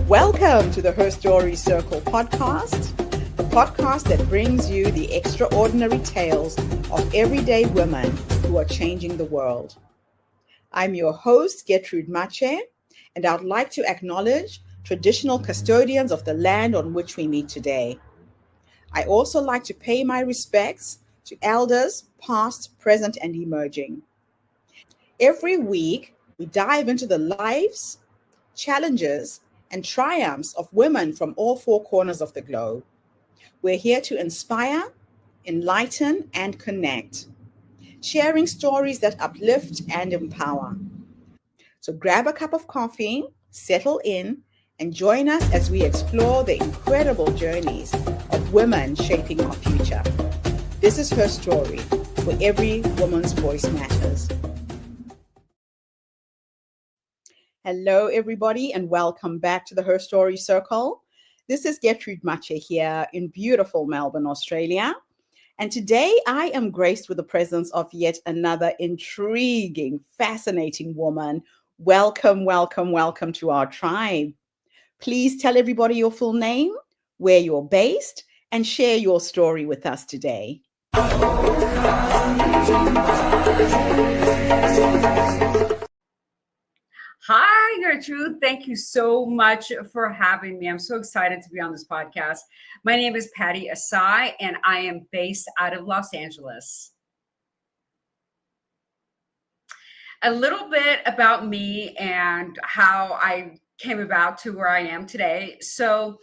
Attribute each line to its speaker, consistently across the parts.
Speaker 1: Welcome to the Her Story Circle podcast, the podcast that brings you the extraordinary tales of everyday women who are changing the world. I'm your host, Gertrude Mache, and I'd like to acknowledge traditional custodians of the land on which we meet today. I also like to pay my respects to elders, past, present, and emerging. Every week, we dive into the lives, challenges, and triumphs of women from all four corners of the globe. We're here to inspire, enlighten, and connect, sharing stories that uplift and empower. So grab a cup of coffee, settle in, and join us as we explore the incredible journeys of women shaping our future. This is Her Story, where every woman's voice matters. Hello, everybody, and welcome back to the Her Story Circle. This is Gertrude Mache here in beautiful Melbourne, Australia. And today I am graced with the presence of yet another intriguing, fascinating woman. Welcome, welcome, welcome to our tribe. Please tell everybody your full name, where you're based, and share your story with us today.
Speaker 2: Hi, Gertrude. Thank you so much for having me. I'm so excited to be on this podcast. My name is Pattie Ehsaei, and I am based out of Los Angeles. A little bit about me and how I came about to where I am today. So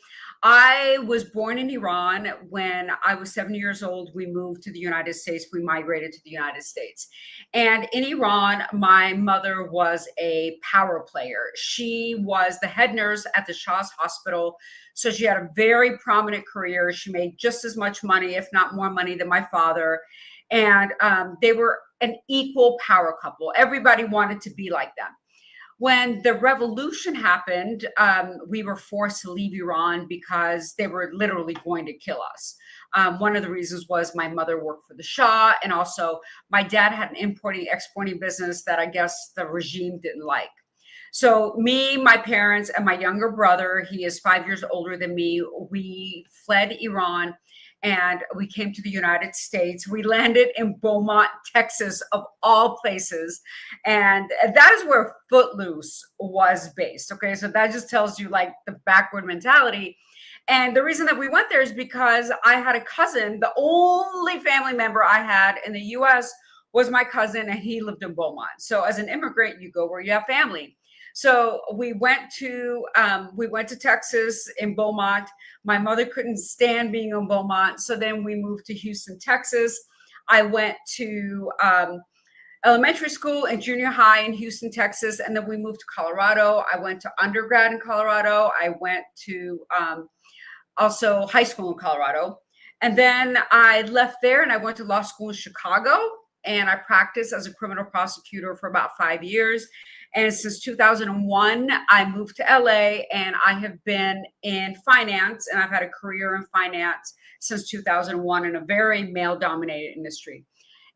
Speaker 2: I was born in Iran. When I was 7 years old, we moved to the United States. We migrated to the United States. And in Iran, my mother was a power player. She was the head nurse at the Shah's hospital. So she had a very prominent career. She made just as much money, if not more money, than my father. And they were an equal power couple. Everybody wanted to be like them. When the revolution happened, we were forced to leave Iran because they were literally going to kill us. One of the reasons was my mother worked for the Shah, and also my dad had an importing, exporting business that I guess the regime didn't like. So me, my parents, and my younger brother, he is 5 years older than me, we fled Iran and we came to the United States. We landed in Beaumont, Texas, of all places. And that is where Footloose was based. Okay, so that just tells you like the backward mentality. And the reason that we went there is because I had a cousin. The only family member I had in the US was my cousin, and he lived in Beaumont. So as an immigrant, you go where you have family. So we went to Texas in Beaumont. My mother couldn't stand being in Beaumont. So then we moved to Houston, Texas. I went to elementary school and junior high in Houston, Texas. And then we moved to Colorado. I went to undergrad in Colorado. I went to also high school in Colorado. And then I left there and I went to law school in Chicago. And I practiced as a criminal prosecutor for about 5 years. And since 2001, I moved to LA, and I have been in finance, and I've had a career in finance since 2001 in a very male-dominated industry.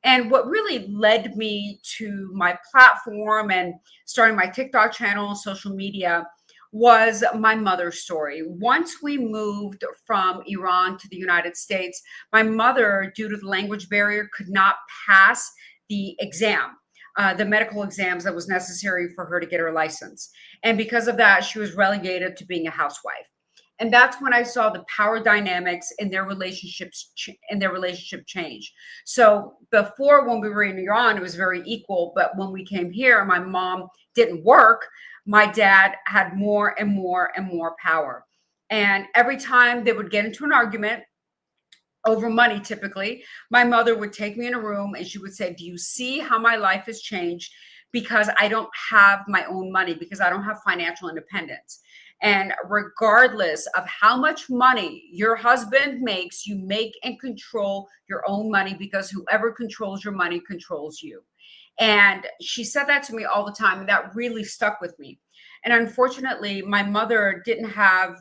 Speaker 2: And what really led me to my platform and starting my TikTok channel and social media was my mother's story. Once we moved from Iran to the United States, my mother, due to the language barrier, could not pass the exam. The medical exams that was necessary for her to get her license. And because of that, she was relegated to being a housewife. And that's when I saw the power dynamics in their relationship change. So before, when we were in Iran, it was very equal. But when we came here, my mom didn't work. My dad had more and more and more power. And every time they would get into an argument, over money, typically, my mother would take me in a room and she would say, do you see how my life has changed? Because I don't have my own money, because I don't have financial independence. And regardless of how much money your husband makes, you make and control your own money, because whoever controls your money controls you. And she said that to me all the time, and that really stuck with me. And unfortunately, my mother didn't have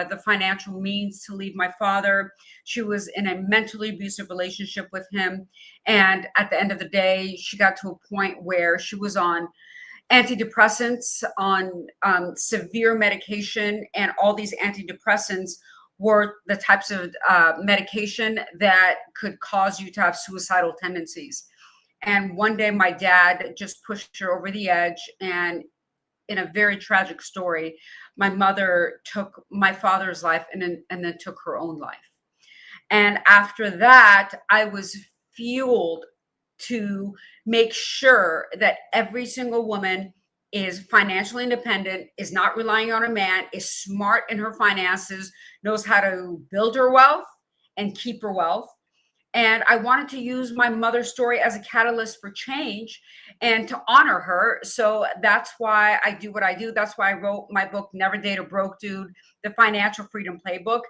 Speaker 2: the financial means to leave my father. She was in a mentally abusive relationship with him. And at the end of the day, she got to a point where she was on antidepressants, on severe medication, and all these antidepressants were the types of medication that could cause you to have suicidal tendencies. And one day my dad just pushed her over the edge, and in a very tragic story, my mother took my father's life and then took her own life. And after that, I was fueled to make sure that every single woman is financially independent, is not relying on a man, is smart in her finances, knows how to build her wealth and keep her wealth. And I wanted to use my mother's story as a catalyst for change and to honor her. So that's why I do what I do. That's why I wrote my book, Never Date a Broke Dude, the Financial Freedom Playbook.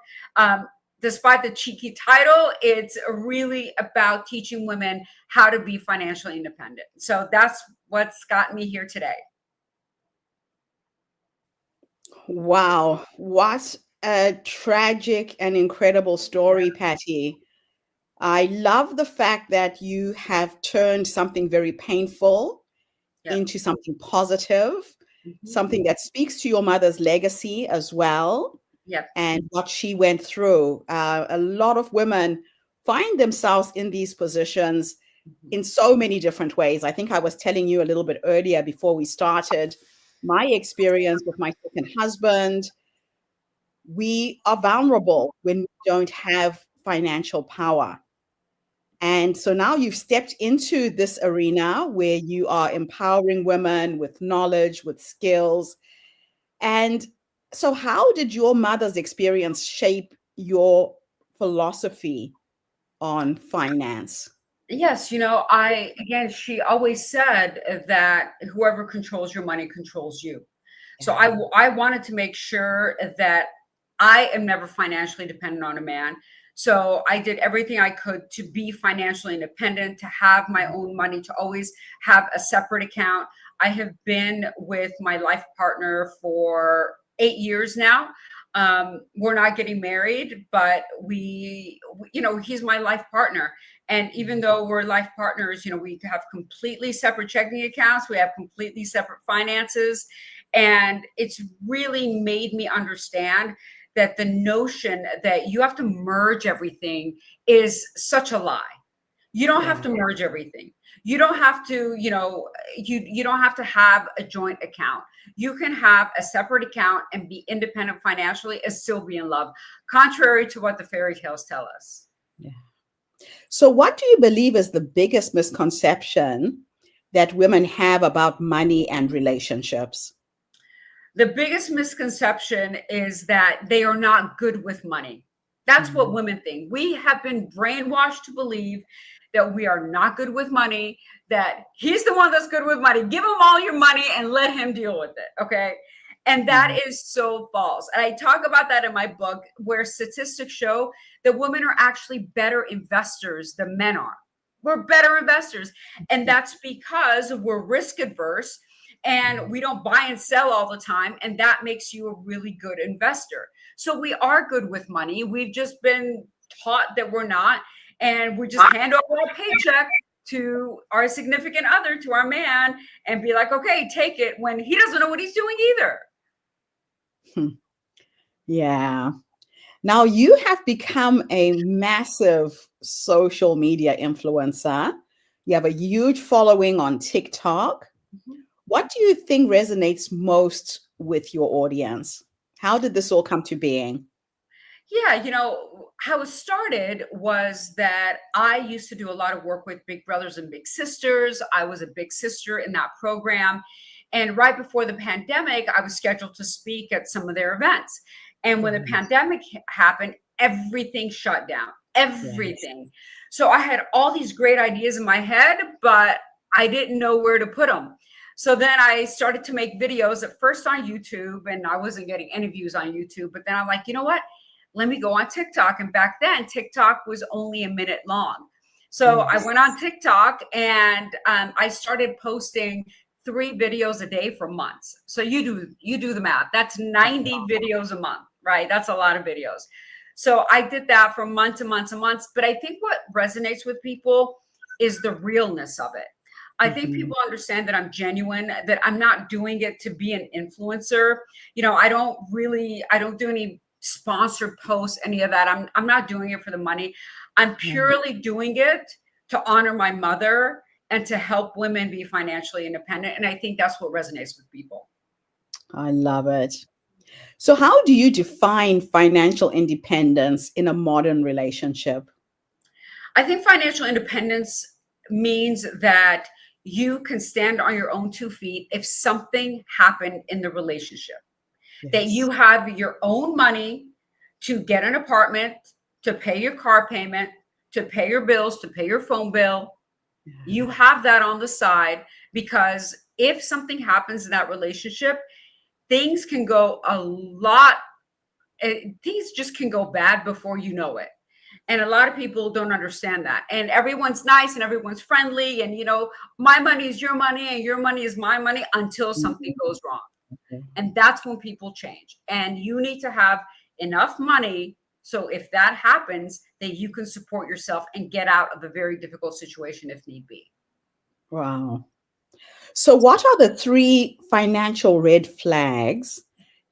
Speaker 2: Despite the cheeky title, it's really about teaching women how to be financially independent. So that's what's got me here today.
Speaker 1: Wow, what a tragic and incredible story, Pattie. I love the fact that you have turned something very painful
Speaker 2: Yep.
Speaker 1: into something positive, something that speaks to your mother's legacy as well,
Speaker 2: Yep.
Speaker 1: and what she went through. A lot of women find themselves in these positions in so many different ways. I think I was telling you a little bit earlier before we started my experience with my second husband. We are vulnerable when we don't have financial power. And so now you've stepped into this arena where you are empowering women with knowledge, with skills. And so, how did your mother's experience shape your philosophy on finance?
Speaker 2: Yes, again, she always said that whoever controls your money controls you. So I wanted to make sure that I am never financially dependent on a man. So I did everything I could to be financially independent, to have my own money, to always have a separate account. I have been with my life partner for 8 years now. We're not getting married, but he's my life partner. And even though we're life partners, we have completely separate checking accounts. We have completely separate finances. And it's really made me understand that the notion that you have to merge everything is such a lie. You don't have to merge everything. You don't have to, you don't have to have a joint account. You can have a separate account and be independent financially and still be in love, contrary to what the fairy tales tell us.
Speaker 1: Yeah. So, what do you believe is the biggest misconception that women have about money and relationships?
Speaker 2: The biggest misconception is that they are not good with money. That's what women think. We have been brainwashed to believe that we are not good with money, that he's the one that's good with money. Give him all your money and let him deal with it. Okay. And that is so false. And I talk about that in my book, where statistics show that women are actually better investors than men are. We're better investors. And that's because we're risk adverse and we don't buy and sell all the time. And that makes you a really good investor. So we are good with money. We've just been taught that we're not. And we just hand over our paycheck to our significant other, to our man, and be like, okay, take it, when he doesn't know what he's doing either.
Speaker 1: Yeah. Now you have become a massive social media influencer. You have a huge following on TikTok. What do you think resonates most with your audience? How did this all come to being?
Speaker 2: Yeah, how it started was that I used to do a lot of work with big brothers and big sisters. I was a big sister in that program. And right before the pandemic, I was scheduled to speak at some of their events. And when the pandemic happened, everything shut down, everything. So I had all these great ideas in my head, but I didn't know where to put them. So then I started to make videos at first on YouTube, and I wasn't getting any views on YouTube. But then I'm like, you know what? Let me go on TikTok. And back then, TikTok was only a minute long. So I went on TikTok and I started posting 3 videos a day for months. So you do the math. That's 90 videos a month, right? That's a lot of videos. So I did that for months and months and months. But I think what resonates with people is the realness of it. I think
Speaker 1: Mhm.
Speaker 2: people understand that I'm genuine, that I'm not doing it to be an influencer. I don't do any sponsored posts, any of that. I'm not doing it for the money. I'm
Speaker 1: Yeah,
Speaker 2: purely doing it to honor my mother and to help women be financially independent. And I think that's what resonates with people.
Speaker 1: I love it. So, how do you define financial independence in a modern relationship?
Speaker 2: I think financial independence means that you can stand on your own 2 feet if something happened in the relationship, that
Speaker 1: Yes.
Speaker 2: you have your own money to get an apartment, to pay your car payment, to pay your bills, to pay your phone bill. You have that on the side, because if something happens in that relationship, things can go a lot, things just can go bad before you know it. And a lot of people don't understand that. And everyone's nice and everyone's friendly. And, my money is your money and your money is my money until something
Speaker 1: Mhm.
Speaker 2: goes wrong. And that's when people change. And you need to have enough money. So if that happens, then you can support yourself and get out of a very difficult situation if need be.
Speaker 1: Wow. So, what are the three financial red flags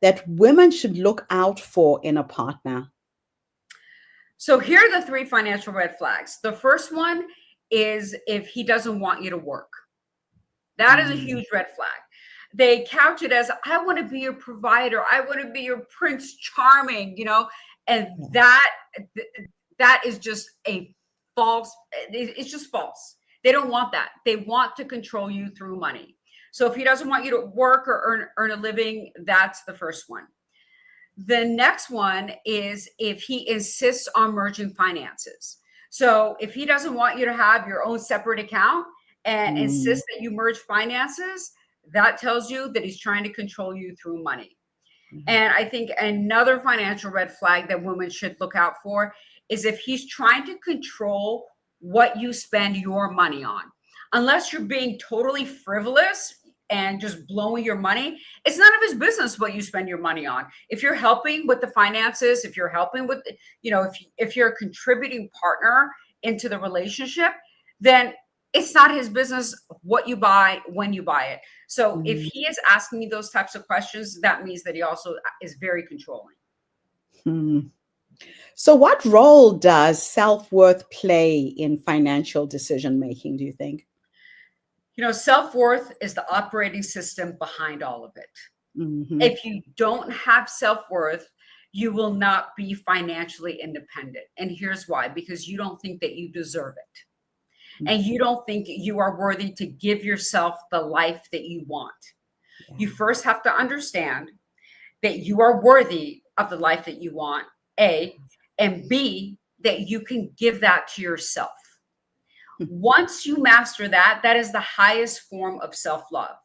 Speaker 1: that women should look out for in a partner?
Speaker 2: So here are the three financial red flags. The first one is if he doesn't want you to work. That is a
Speaker 1: Mm,
Speaker 2: huge red flag. They couch it as, I want to be your provider. I want to be your Prince Charming, and
Speaker 1: yeah.
Speaker 2: that is just a false, it's just false. They don't want that. They want to control you through money. So if he doesn't want you to work or earn a living, that's the first one. The next one is if he insists on merging finances. So if he doesn't want you to have your own separate account and
Speaker 1: Mm,
Speaker 2: insists that you merge finances, that tells you that he's trying to control you through money.
Speaker 1: yeah.
Speaker 2: And I think another financial red flag that women should look out for is if he's trying to control what you spend your money on. Unless you're being totally frivolous and just blowing your money, it's none of his business what you spend your money on. If you're helping with the finances, if you're helping with, if you're a contributing partner into the relationship, then it's not his business what you buy when you buy it. So if
Speaker 1: Mm,
Speaker 2: he is asking you those types of questions, that means that he also is very controlling.
Speaker 1: mm. So, what role does self worth play in financial decision making, do you think?
Speaker 2: Self-worth is the operating system behind all of it.
Speaker 1: Hmm.
Speaker 2: If you don't have self-worth, you will not be financially independent. And here's why: because you don't think that you deserve it. And you don't think you are worthy to give yourself the life that you want.
Speaker 1: Yeah.
Speaker 2: You first have to understand that you are worthy of the life that you want, A, and B, that you can give that to yourself. Once you master that, that is the highest form of self-love.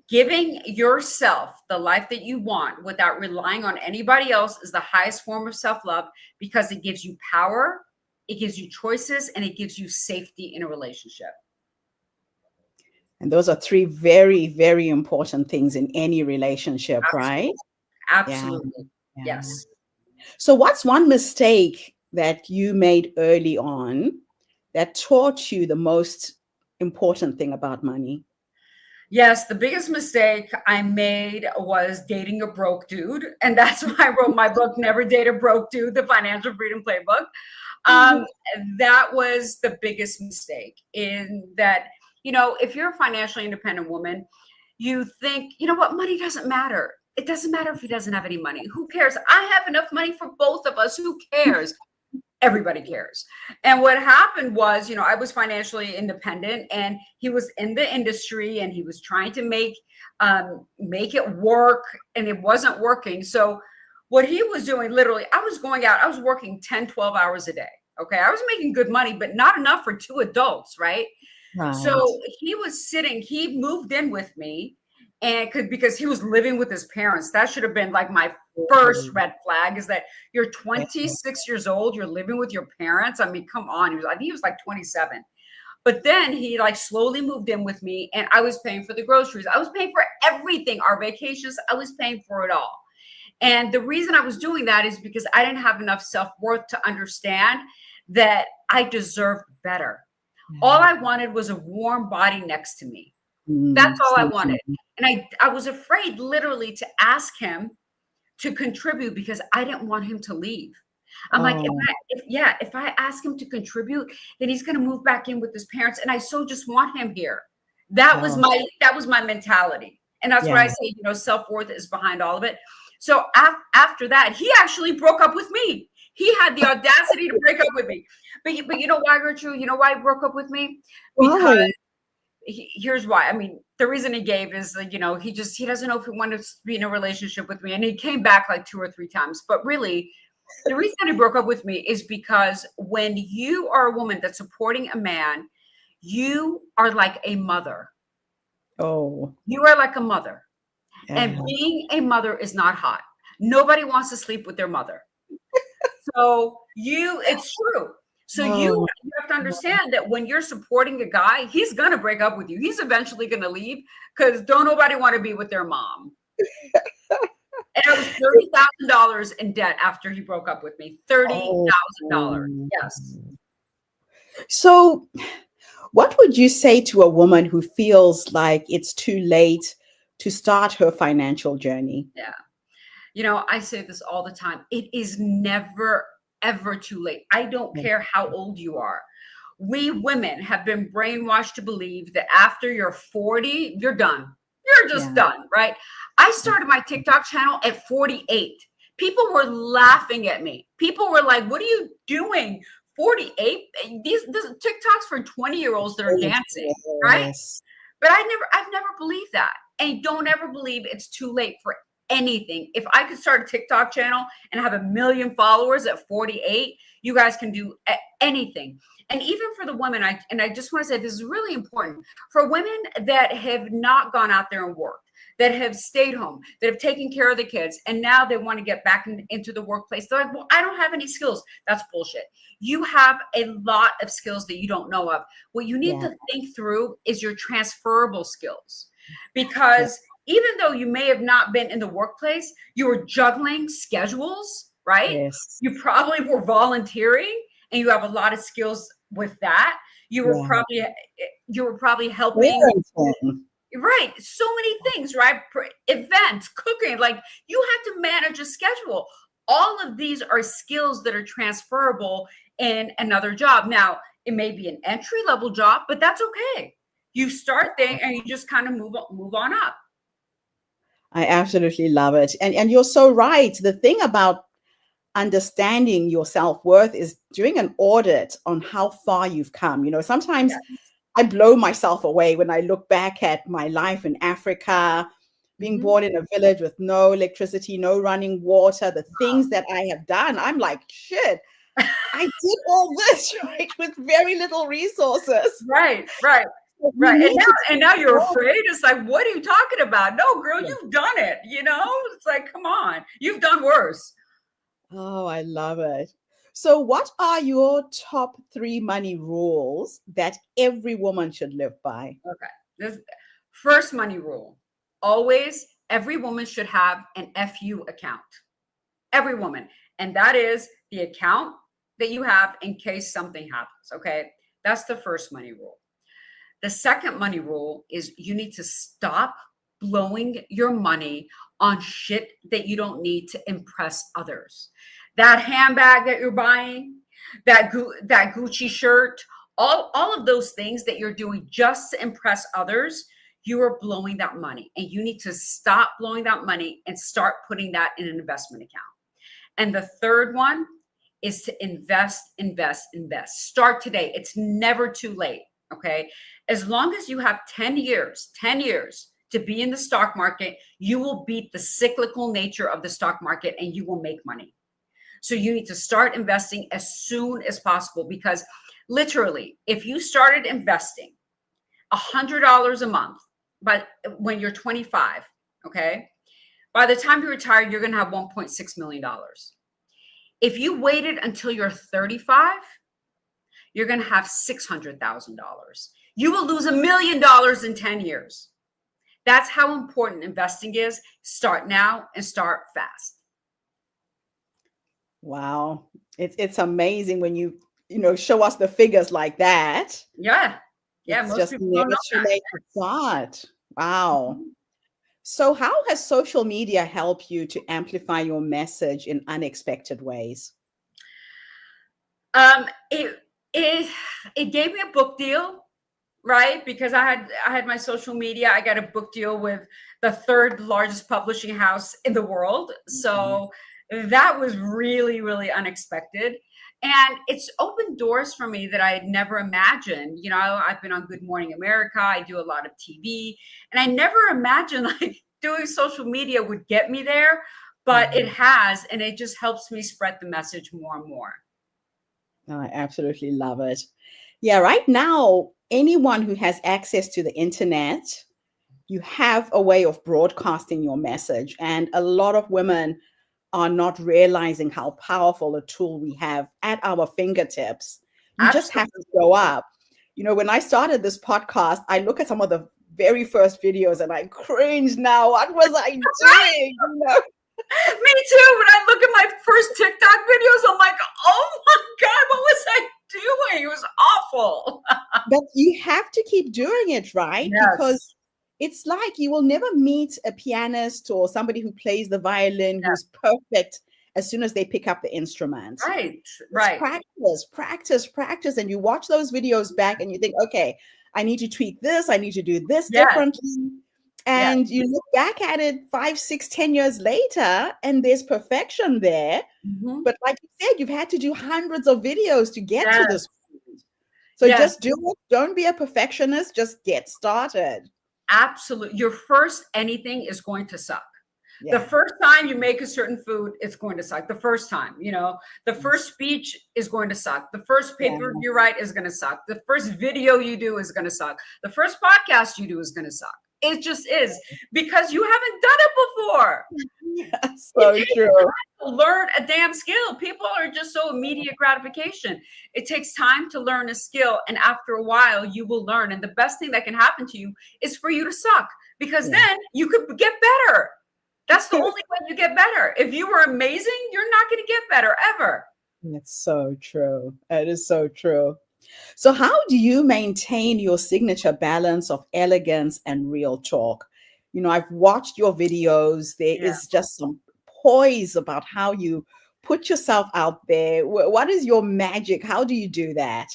Speaker 2: Giving yourself the life that you want without relying on anybody else is the highest form of self-love, because it gives you power, it gives you choices, and it gives you safety in a relationship.
Speaker 1: And those are three very, very important things in any relationship, right?
Speaker 2: Absolutely.
Speaker 1: Yeah.
Speaker 2: Absolutely.
Speaker 1: Yeah.
Speaker 2: Yes.
Speaker 1: So, what's one mistake that you made early on that taught you the most important thing about money?
Speaker 2: Yes, the biggest mistake I made was dating a broke dude. And that's why I wrote my book, Never Date a Broke Dude, the Financial Freedom Playbook. Um, that was the biggest mistake, in that, if you're a financially independent woman, you think, you know what, money doesn't matter. It doesn't matter if he doesn't have any money. Who cares? I have enough money for both of us. Who cares? Everybody cares. And what happened was, I was financially independent and he was in the industry and he was trying to make it work, and it wasn't working. So what he was doing, literally, I was going out, I was working 10, 12 hours a day. Okay. I was making good money, but not enough for two adults. Right.
Speaker 1: Right.
Speaker 2: So he moved in with me, and because he was living with his parents. That should have been like my first red flag, is that you're 26 years old, you're living with your parents. I mean, come on. I think he was like 27. But then he like slowly moved in with me, and I was paying for the groceries. I was paying for everything, our vacations. I was paying for it all. And the reason I was doing that is because I didn't have enough self-worth to understand that I deserved better. All I wanted was a warm body next to me. That's all I wanted. And I was afraid literally to ask him to contribute because I didn't want him to leave. I'm like, if I ask him to contribute, then he's going to move back in with his parents. And I so just want him here. That was my mentality. And that's what I say, self-worth is behind all of it. So after that, he actually broke up with me. He had the audacity to break up with me. But you know why, Gertrude? You know why he broke up with me? Because here's why. I mean, the reason he gave is like, he doesn't know if he wanted to be in a relationship with me. And he came back like 2 or 3 times. But really, the reason he broke up with me is because when you are a woman that's supporting a man, you are like a mother.
Speaker 1: Oh.
Speaker 2: You are like a mother. And being a mother is not hot. Nobody wants to sleep with their mother. So it's true. So you have to understand that when you're supporting a guy, he's going to break up with you. He's eventually going to leave because don't nobody want to be with their mom. And I was $30,000 in debt after he broke up with me. $30,000. Yes.
Speaker 1: So what would you say to a woman who feels like it's too late to start her financial journey?
Speaker 2: Yeah. I say this all the time. It is never, ever too late. I don't care how old you are. We women have been brainwashed to believe that after you're 40, you're done. You're just done, right? I started my TikTok channel at 48. People were laughing at me. People were like, what are you doing? 48? These TikToks for 20-year-olds that are dancing, right? But I've never believed that. And don't ever believe it's too late for anything. If I could start a TikTok channel and have 1 million followers at 48, you guys can do anything. And even for the women, I just want to say this is really important for women that have not gone out there and worked, that have stayed home, that have taken care of the kids, and now they want to get back into the workplace. They're like, well, I don't have any skills. That's bullshit. You have a lot of skills that you don't know of. What you need to think through is your transferable skills, because even though you may have not been in the workplace, you were juggling schedules, right?
Speaker 1: Yes.
Speaker 2: You probably were volunteering, and you have a lot of skills with that. You were probably helping. Right. So many things, right? Events, cooking, like you have to manage a schedule. All of these are skills that are transferable in another job. Now, it may be an entry-level job, but that's okay. You start there and you just kind of move on up.
Speaker 1: I absolutely love it. And you're so right. The thing about understanding your self-worth is doing an audit on how far you've come. Sometimes I blow myself away when I look back at my life in Africa, being born in a village with no electricity, no running water, the things that I have done. I'm like, shit, I did all this, right, with very little resources.
Speaker 2: Right. And now you're afraid. It's like, what are you talking about? No, girl, you've done it. It's like, come on, you've done worse.
Speaker 1: Oh, I love it. So what are your top 3 money rules that every woman should live by?
Speaker 2: Okay. This first money rule. Always, every woman should have an FU account. Every woman. And that is the account that you have in case something happens. Okay. That's the first money rule. The second money rule is you need to stop blowing your money on shit that you don't need to impress others. That handbag that you're buying, that Gucci shirt, all of those things that you're doing just to impress others, you are blowing that money. And you need to stop blowing that money and start putting that in an investment account. And the third one is to invest. Start today. It's never too late. Okay. As long as you have 10 years to be in the stock market, you will beat the cyclical nature of the stock market and you will make money. So you need to start investing as soon as possible, because literally, if you started investing $100 a month, but when you're 25, okay, by the time you retire, you're going to have $1.6 million. If you waited until you're 35, you're going to have $600,000. You will lose $1 million in 10 years. That's how important investing is. Start now and start fast.
Speaker 1: Wow. It's amazing when you show us the figures like that,
Speaker 2: Yeah. Yeah.
Speaker 1: it's
Speaker 2: Most
Speaker 1: just
Speaker 2: people don't
Speaker 1: never
Speaker 2: know
Speaker 1: too
Speaker 2: that.
Speaker 1: late to start. Wow.
Speaker 2: Mhm.
Speaker 1: So, how has social media helped you to amplify your message in unexpected ways?
Speaker 2: Um, it, it, it gave me a book deal, right? Because I had my social media. I got a book deal with the third largest publishing house in the world.
Speaker 1: Mhm.
Speaker 2: So that was really, really unexpected. And it's opened doors for me that I had never imagined. I've been on Good Morning America. I do a lot of TV, and I never imagined like doing social media would get me there, but it
Speaker 1: Mhm.
Speaker 2: has, and it just helps me spread the message more and more.
Speaker 1: I absolutely love it. Yeah, right now, anyone who has access to the internet, you have a way of broadcasting your message. And a lot of women are not realizing how powerful a tool we have at our fingertips. You just have to show
Speaker 2: Absolutely.
Speaker 1: up. When I started this podcast, I look at some of the very first videos and I cringe now. What was I doing?
Speaker 2: Me too. When I look at my first TikTok videos, I'm like, oh my God, what was I doing? It was awful.
Speaker 1: But you have to keep doing it, right? Because
Speaker 2: Yes.
Speaker 1: it's like you will never meet a pianist or somebody who plays the violin
Speaker 2: Yeah.
Speaker 1: who's perfect as soon as they pick up the instrument.
Speaker 2: Right.
Speaker 1: It's
Speaker 2: Right.
Speaker 1: practice, practice, practice. And you watch those videos back and you think, okay, I need to tweak this, I need to do this
Speaker 2: Yes.
Speaker 1: differently.
Speaker 2: Yes.
Speaker 1: And you look back at it 5, 6, 10 years later, and there's perfection there.
Speaker 2: Mhm.
Speaker 1: But like you said, you've had to do hundreds of videos to get to
Speaker 2: Yes.
Speaker 1: this point. So
Speaker 2: Yes.
Speaker 1: just do it. Don't be a perfectionist. Just get started.
Speaker 2: Absolutely. Your first anything is going to suck. The
Speaker 1: Yeah.
Speaker 2: first time you make a certain food, it's going to suck. The first time, the
Speaker 1: Yes.
Speaker 2: first speech is going to suck. The first
Speaker 1: Yeah.
Speaker 2: paper you write is going to suck. The first video you do is going to suck. The first podcast you do is going to suck. It just is because you haven't done it before.
Speaker 1: Yeah.
Speaker 2: It
Speaker 1: So
Speaker 2: takes
Speaker 1: true.
Speaker 2: time to learn a damn skill. People are just so immediate gratification. It takes time to learn a skill. And after a while, you will learn. And the best thing that can happen to you is for you to suck because
Speaker 1: Yeah.
Speaker 2: then you could get better. That's the only way you get better. If you were amazing, you're not going to get better ever.
Speaker 1: That's so true. It is so true. So, how do you maintain your signature balance of elegance and real talk? I've watched your videos. There
Speaker 2: Yeah.
Speaker 1: is just some poise about how you put yourself out there. What is your magic? How do you do that?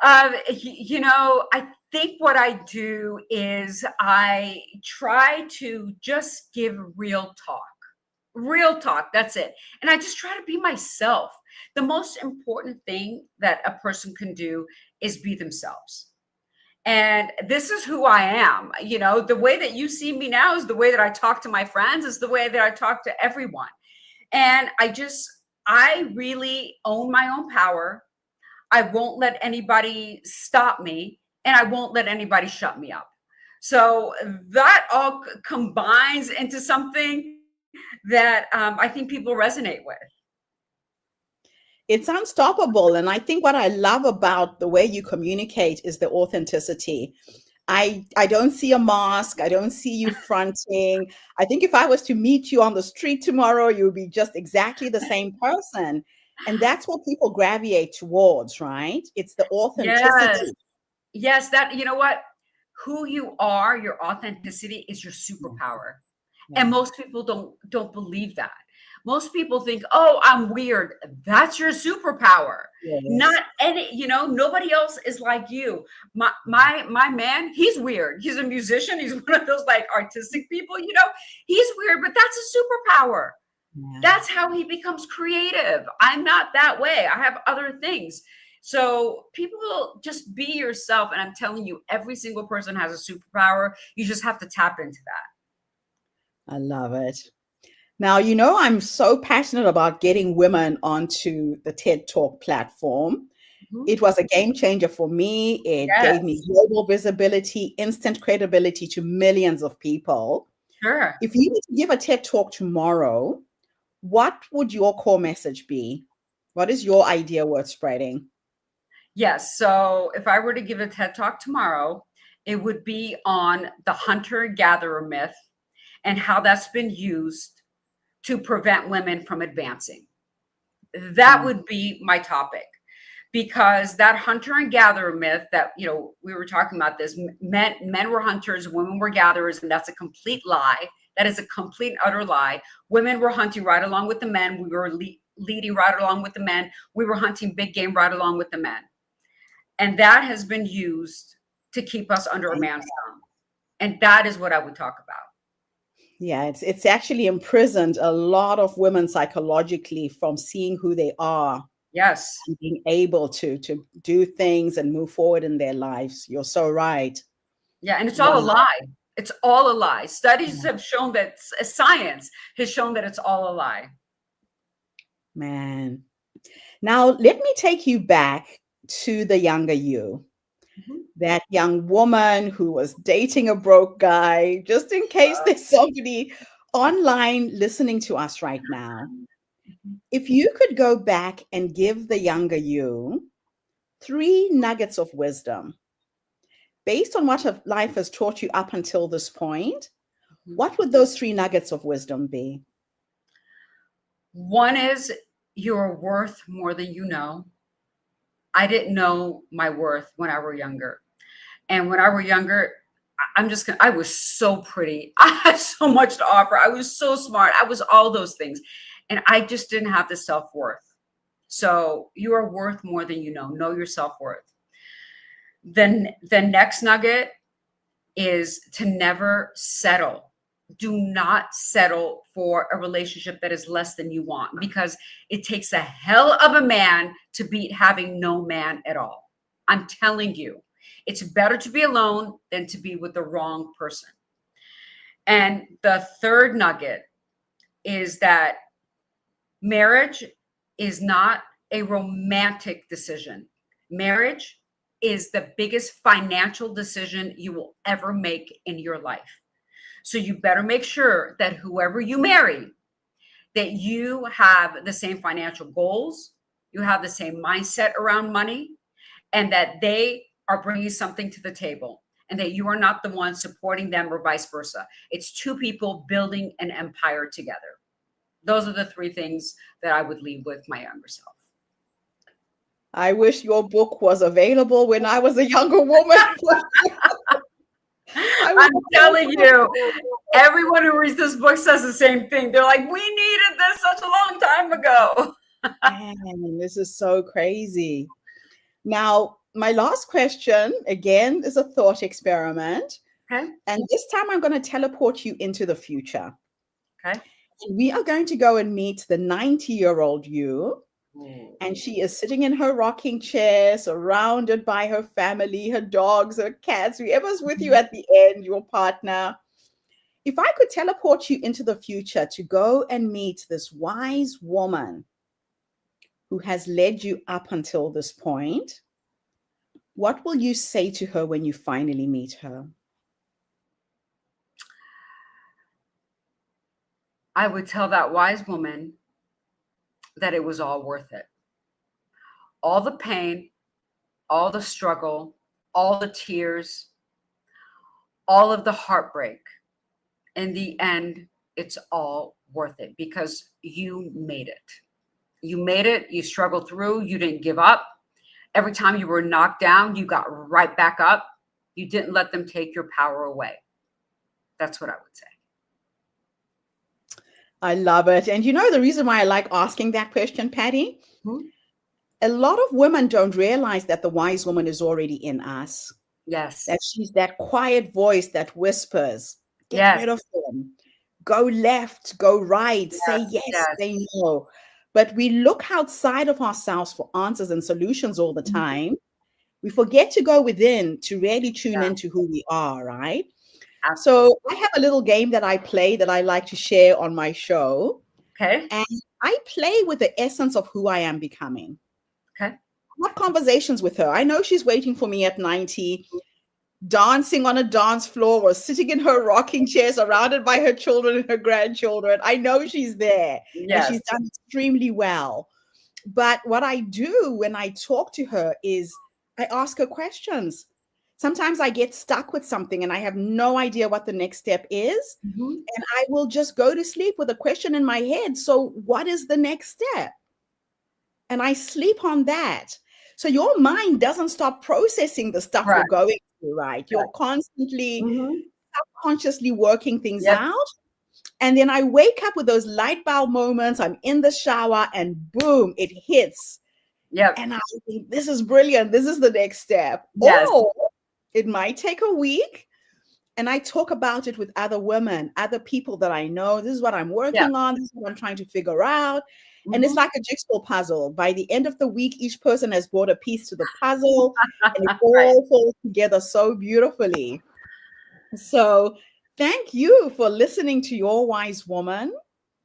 Speaker 2: I think what I do is I try to just give real talk. Real talk, that's it. And I just try to be myself. The most important thing that a person can do is be themselves. And this is who I am. The way that you see me now is the way that I talk to my friends, is the way that I talk to everyone. And I really own my own power. I won't let anybody stop me, and I won't let anybody shut me up. So that all combines into something that I think people resonate with.
Speaker 1: It's unstoppable. And I think what I love about the way you communicate is the authenticity. I don't see a mask. I don't see you fronting. I think if I was to meet you on the street tomorrow, you would be just exactly the same person. And that's what people gravitate towards, right? It's the
Speaker 2: Yes.
Speaker 1: authenticity.
Speaker 2: Yes, that you know what? Who you are, your authenticity is your
Speaker 1: Yeah,
Speaker 2: superpower. And
Speaker 1: yeah,
Speaker 2: most people don't believe that. Most people think, "Oh, I'm weird." That's your superpower.
Speaker 1: yes.
Speaker 2: Not any, nobody else is like you. My man, he's weird. He's a musician. He's one of those like artistic people, He's weird, but that's a superpower.
Speaker 1: Yeah.
Speaker 2: That's how he becomes creative. I'm not that way. I have other things. So people just be yourself. And I'm telling you, every single person has a superpower. You just have to tap into that.
Speaker 1: I love it. Now, I'm so passionate about getting women onto the TED Talk platform.
Speaker 2: Mhm.
Speaker 1: It was a game changer for me. It gave me
Speaker 2: Yes,
Speaker 1: global visibility, instant credibility to millions of people.
Speaker 2: sure.
Speaker 1: If you need to give a TED Talk tomorrow, what would your core message be? What is your idea worth spreading?
Speaker 2: Yes. So if I were to give a TED talk tomorrow, it would be on the hunter gatherer myth and how that's been used to prevent women from advancing. That
Speaker 1: Mm,
Speaker 2: would be my topic. because that hunter and gatherer myth that, we were talking about this, men were hunters, women were gatherers, and that's a complete lie. That is a complete and utter lie. Women were hunting right along with the men. We were leading right along with the men. We were hunting big game right along with the men. And that has been used to keep us under a man's thumb. And that is what I would talk about.
Speaker 1: Yeah, it's actually imprisoned a lot of women psychologically from seeing who they are.
Speaker 2: Yes.
Speaker 1: And being able to do things and move forward in their lives. You're so right.
Speaker 2: Yeah, and it's all a lie. It's all a lie. Studies have shown that, science has shown that it's all a lie.
Speaker 1: Man. Now, let me take you back to the younger you. That young woman who was dating a broke guy, just in case there's somebody online listening to us right now. If you could go back and give the younger you 3 nuggets of wisdom, based on what life has taught you up until this point, what would those 3 nuggets of wisdom be?
Speaker 2: One is, you're worth more than you know. I didn't know my worth when I were younger. And when I were younger, I was so pretty. I had so much to offer. I was so smart. I was all those things. And I just didn't have the self-worth. So you are worth more than you know. Know your self-worth. Then the next nugget is to never settle. Do not settle for a relationship that is less than you want, because it takes a hell of a man to beat having no man at all. I'm telling you. It's better to be alone than to be with the wrong person. And the third nugget is that marriage is not a romantic decision. Marriage is the biggest financial decision you will ever make in your life. So you better make sure that whoever you marry, that you have the same financial goals, you have the same mindset around money, and that they are bringing something to the table, and that you are not the one supporting them or vice versa. It's 2 people building an empire together. Those are the 3 things that I would leave with my younger self.
Speaker 1: I wish your book was available when I was a younger woman.
Speaker 2: I'm telling you, everyone who reads this book says the same thing. They're like, we needed this such a long time ago.
Speaker 1: Man, this is so crazy. Now, my last question, again, is a thought experiment.
Speaker 2: Okay.
Speaker 1: And this time I'm going to teleport you into the future.
Speaker 2: Okay.
Speaker 1: We are going to go and meet the 90-year-old you. And she is sitting in her rocking chair, surrounded by her family, her dogs, her cats, whoever's with you at the end, your partner. If I could teleport you into the future to go and meet this wise woman who has led you up until this point, what will you say to her when you finally meet her?
Speaker 2: I would tell that wise woman that it was all worth it. All the pain, all the struggle, all the tears, all of the heartbreak. In the end, it's all worth it, because you made it. You made it. You struggled through. You didn't give up. Every time you were knocked down, you got right back up. You didn't let them take your power away. That's what I would say.
Speaker 1: I love it. And you know the reason why I like asking that question, Pattie? A lot of women don't realize that the wise woman is already in us.
Speaker 2: Yes.
Speaker 1: That she's that quiet voice that whispers, get rid of them. Go left, go right, say yes, say no. But we look outside of ourselves for answers and solutions all the time. We forget to go within to really tune into who we are, right?
Speaker 2: Absolutely.
Speaker 1: So I have a little game that I play that I like to share on my show.
Speaker 2: Okay.
Speaker 1: And I play with the essence of who I am becoming.
Speaker 2: Okay.
Speaker 1: I have conversations with her. I know she's waiting for me at 90, dancing on a dance floor or sitting in her rocking chair surrounded by her children and her grandchildren. I know she's there. And she's done extremely well. But what I do when I talk to her is I ask her questions. Sometimes I get stuck with something and I have no idea what the next step is. And I will just go to sleep with a question in my head. So what is the next step? And I sleep on that. So your mind doesn't stop processing the stuff you're
Speaker 2: Correct.
Speaker 1: going through, right? You're
Speaker 2: Correct.
Speaker 1: constantly
Speaker 2: Mhm.
Speaker 1: subconsciously working things
Speaker 2: Yep.
Speaker 1: out. And then I wake up with those light bulb moments. I'm in the shower and boom, it hits.
Speaker 2: Yep.
Speaker 1: And I think this is brilliant. This is the next step.
Speaker 2: Yes.
Speaker 1: Or it might take a week. And I talk about it with other women, other people that I know. This is what I'm
Speaker 2: Yeah.
Speaker 1: working on. This is what I'm trying to figure out. And it's
Speaker 2: Mhm.
Speaker 1: like a jigsaw puzzle. By the end of the week, each person has brought a piece to the puzzle and it
Speaker 2: Right.
Speaker 1: all falls together so beautifully. So thank you for listening to Your Wise Woman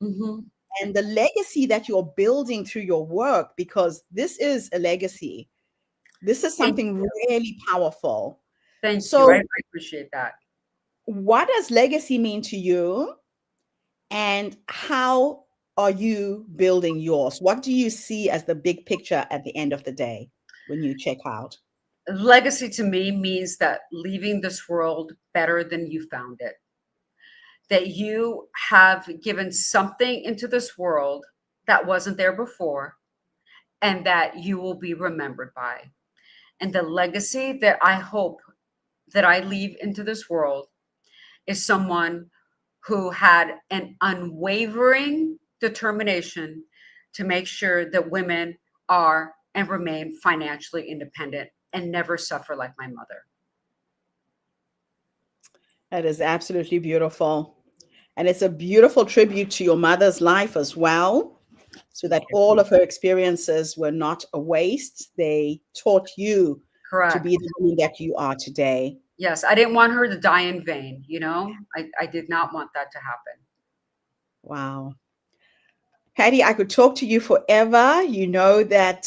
Speaker 2: Mhm.
Speaker 1: and the legacy that you're building through your work, because this is a legacy. This is
Speaker 2: Thank
Speaker 1: something
Speaker 2: you.
Speaker 1: really powerful.
Speaker 2: Thank you. I
Speaker 1: So
Speaker 2: appreciate that.
Speaker 1: what does legacy mean to you? And how are you building yours? What do you see as the big picture at the end of the day when you check out?
Speaker 2: Legacy to me means that leaving this world better than you found it. That you have given something into this world that wasn't there before and that you will be remembered by. And the legacy that I hope that I leave into this world is someone who had an unwavering determination to make sure that women are and remain financially independent and never suffer like my mother.
Speaker 1: That is absolutely beautiful. And it's a beautiful tribute to your mother's life as well, so that all of her experiences were not a waste. They taught you to
Speaker 2: Correct.
Speaker 1: be the woman that you are today.
Speaker 2: Yes, I didn't want her to die in vain, you know? I did not want that to happen.
Speaker 1: Wow. Pattie, I could talk to you forever. You know that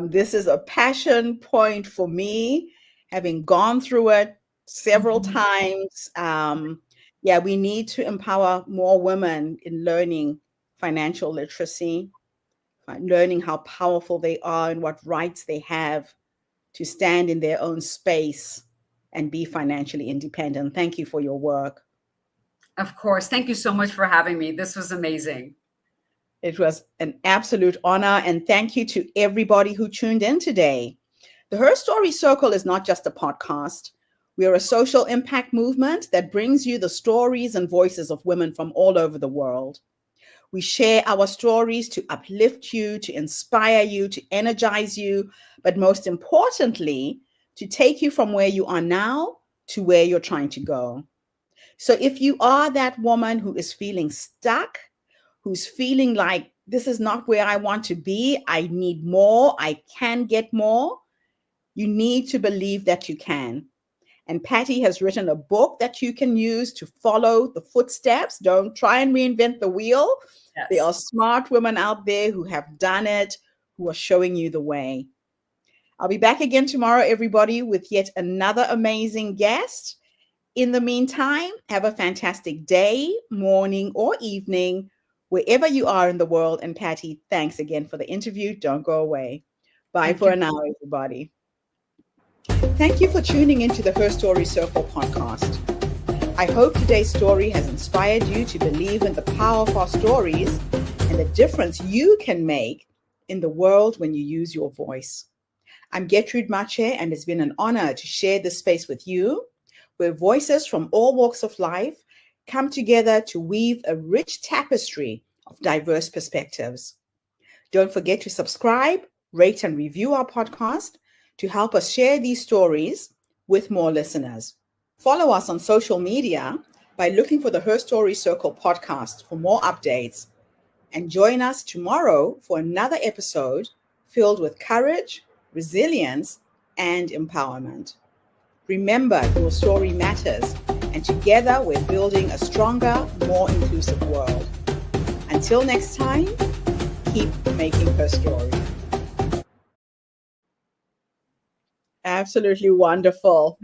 Speaker 1: this is a passion point for me, having gone through it several
Speaker 2: Mhm.
Speaker 1: times. Yeah, we need to empower more women in learning financial literacy, learning how powerful they are and what rights they have to stand in their own space and be financially independent. Thank you for your work.
Speaker 2: Of course. Thank you so much for having me. This was amazing.
Speaker 1: It was an absolute honor. And thank you to everybody who tuned in today. The Her Story Circle is not just a podcast. We are a social impact movement that brings you the stories and voices of women from all over the world. We share our stories to uplift you, to inspire you, to energize you, but most importantly, to take you from where you are now to where you're trying to go. So if you are that woman who is feeling stuck, who's feeling like this is not where I want to be, I need more, I can get more, you need to believe that you can. And Pattie has written a book that you can use to follow the footsteps. Don't try and reinvent the wheel. There are
Speaker 2: Yes.
Speaker 1: smart women out there who have done it, who are showing you the way. I'll be back again tomorrow, everybody, with yet another amazing guest. In the meantime, have a fantastic day, morning, or evening, wherever you are in the world. And Pattie, thanks again for the interview. Don't go away. Bye
Speaker 2: Thank
Speaker 1: for
Speaker 2: you.
Speaker 1: now, everybody. Thank you for tuning into the Her Story Circle podcast. I hope today's story has inspired you to believe in the power of our stories and the difference you can make in the world when you use your voice. I'm Gertrude Mache, and it's been an honor to share this space with you, where voices from all walks of life come together to weave a rich tapestry of diverse perspectives. Don't forget to subscribe, rate, and review our podcast to help us share these stories with more listeners. Follow us on social media by looking for the Her Story Circle podcast for more updates. And join us tomorrow for another episode filled with courage, resilience, and empowerment. Remember, your story matters, and together we're building a stronger, more inclusive world. Until next time, keep making her story. Absolutely wonderful.